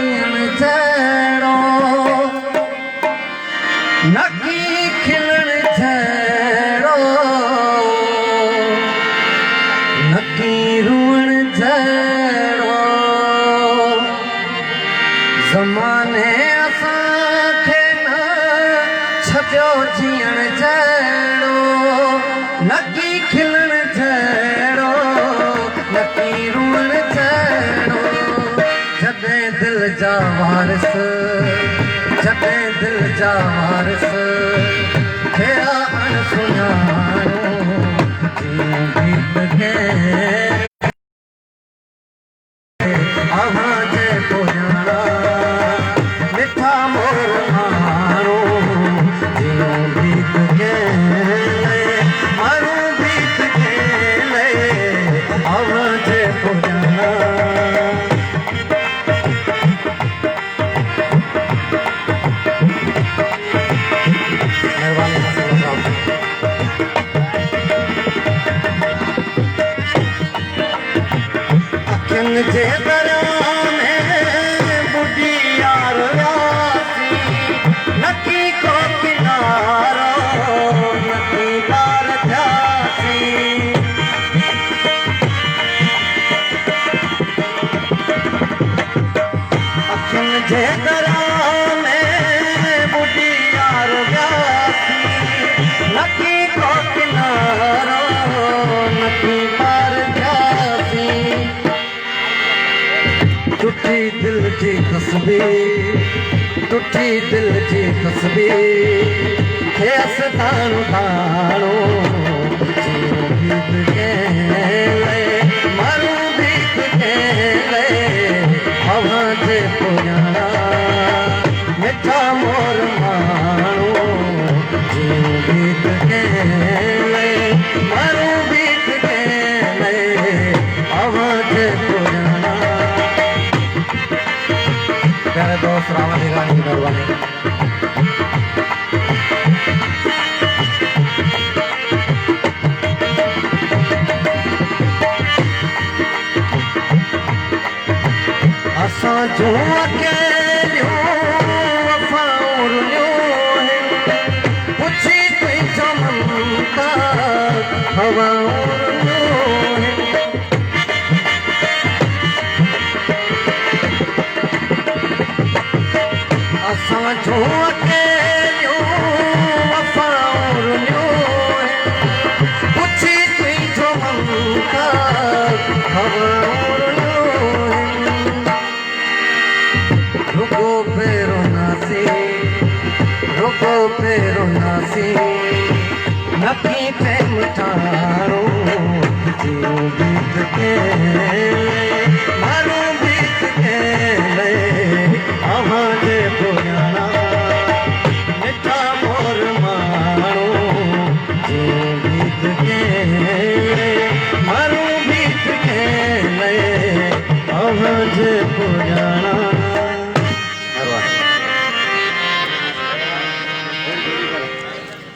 जीअण जहिड़ो नकी खिलण जहिड़ो नकी रुअण जहिड़ो ज़माने असांखे न छॾियो जीअण जहिड़ो नकी खिलण जहिड़ो नकी रुअण जहिड़ो जॾहिं दिल जा वारिस जॾहिं दिल जा वारिस थिया अणसुञाणो जीअं गीत खे अव्हां जे पोयाणा मिठा मोर माण्हू जीअं गीत खे माण्हू गीत खे अव्हां जे पोयाणा जे दरिया में बुढ़ी यार व्यासी नकी को किनारो नकी पार थियासी अखियुनि जे दरिया में बुढ़ी यार व्यासी नकी को किनारो नकी पार थियासी टूटी दिल जी तस्वीर टूटी दिल जी तस्वीर खेस ताणो ताणो जीअं गीत खे माण्हू गीत खे अव्हां जे पोयाणा मिठा मोर माण्हू जीअं गीत खे माण्हू गीत खे अव्हां जे पोयाणा प्यारे दोस्त रावण ईरानी की मेहरबानी असां जो अकेलियूं वफ़ाउरियूं पुछी तुंहिंजो ममता हवाउरियूं असां जो अकेलियूं वफ़ाउरियूं पुछी तुंहिंजो ममता हवाउरियूं रुगो पेरो नासी नकी प्रेम ठाणो जीअं गीत खे माण्हू गीत खे अव्हां जे पोयाणा मिठा मोर माण्हू जीअं गीत खे माण्हू गीत खे अव्हां जे पोयाणा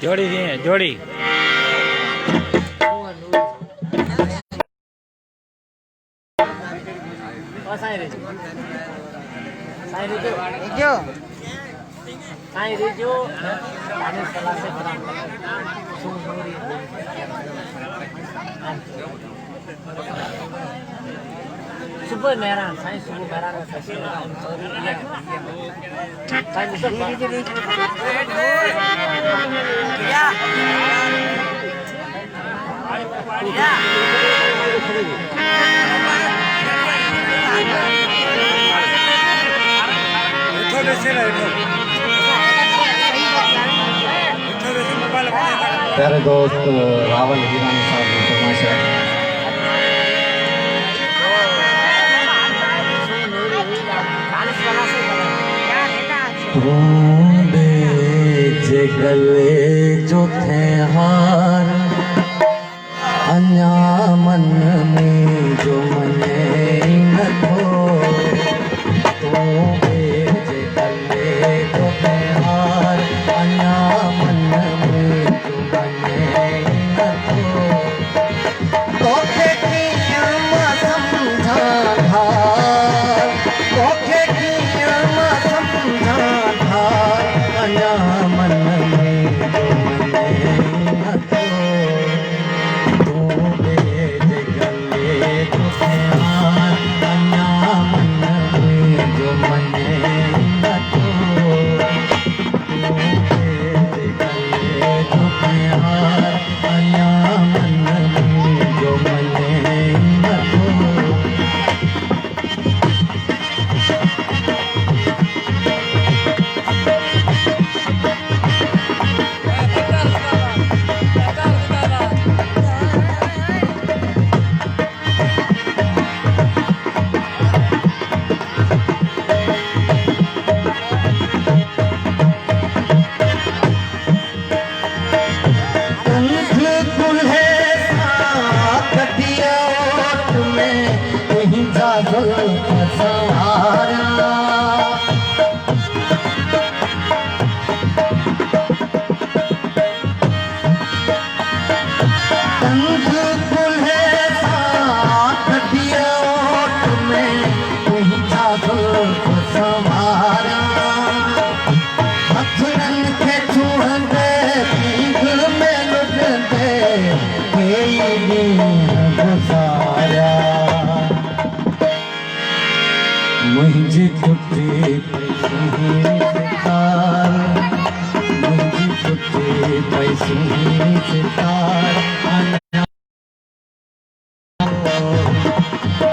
जोड़ी दिए जोड़ी सुबह मेरा साइंस सुबह मेरा प्यारे दोस्त रावण ईरानी साहब ने फरमाइश है जे गले जो थे हार अन्या मन में जो मने न थो जे गले जो थे हार अन्या मन में जो मने न थो तोखे कीअं मां समझां तोखे कीअं मने नथो तूं गले जो प्यार अञा मन में जो मने नथो मुझे टूटे सितार मुझे टूटे पैसे सितार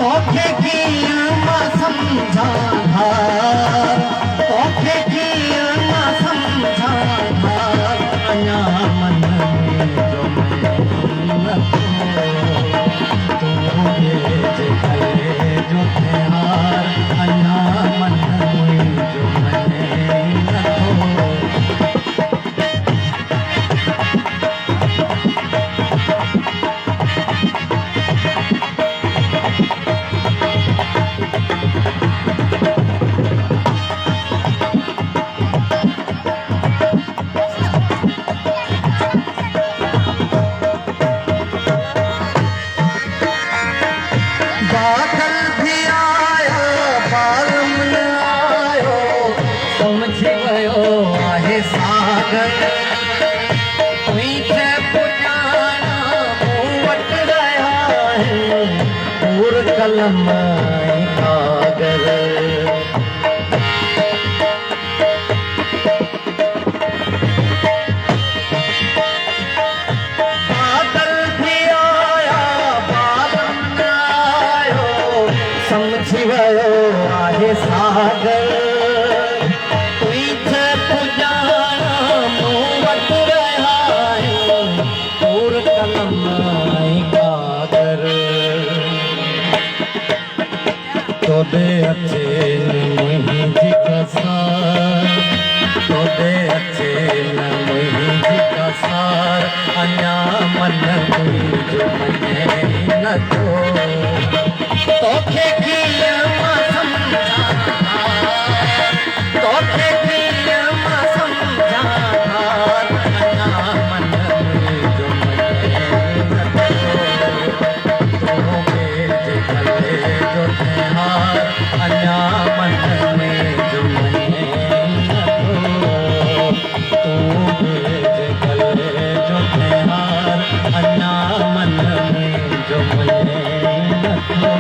ओके की ना समझा ओके की ना समझा अना मन में जो मैं तू मुझे गले जो प्यार अना मन में जो मने नथो कलम कागर बादल भी आया बादल न आयो समझी वियो आहे सागर तुझे पुॼाणा मूं वटि रहिया आहियो पूर कलम कागर तोड़े अच्छे मुझी कसार तोड़े अच्छे मुझी कसार अञा मन मुझो मने नथो तोखे कीअं मां समझा तोखे कीअं मां समझा अञा मन मुझो मने नथो तूं मुझे गले जो प्यार अञा मन में जो मने नथो तूं मुझे गले जो प्यार अञा मन में जो मने नथो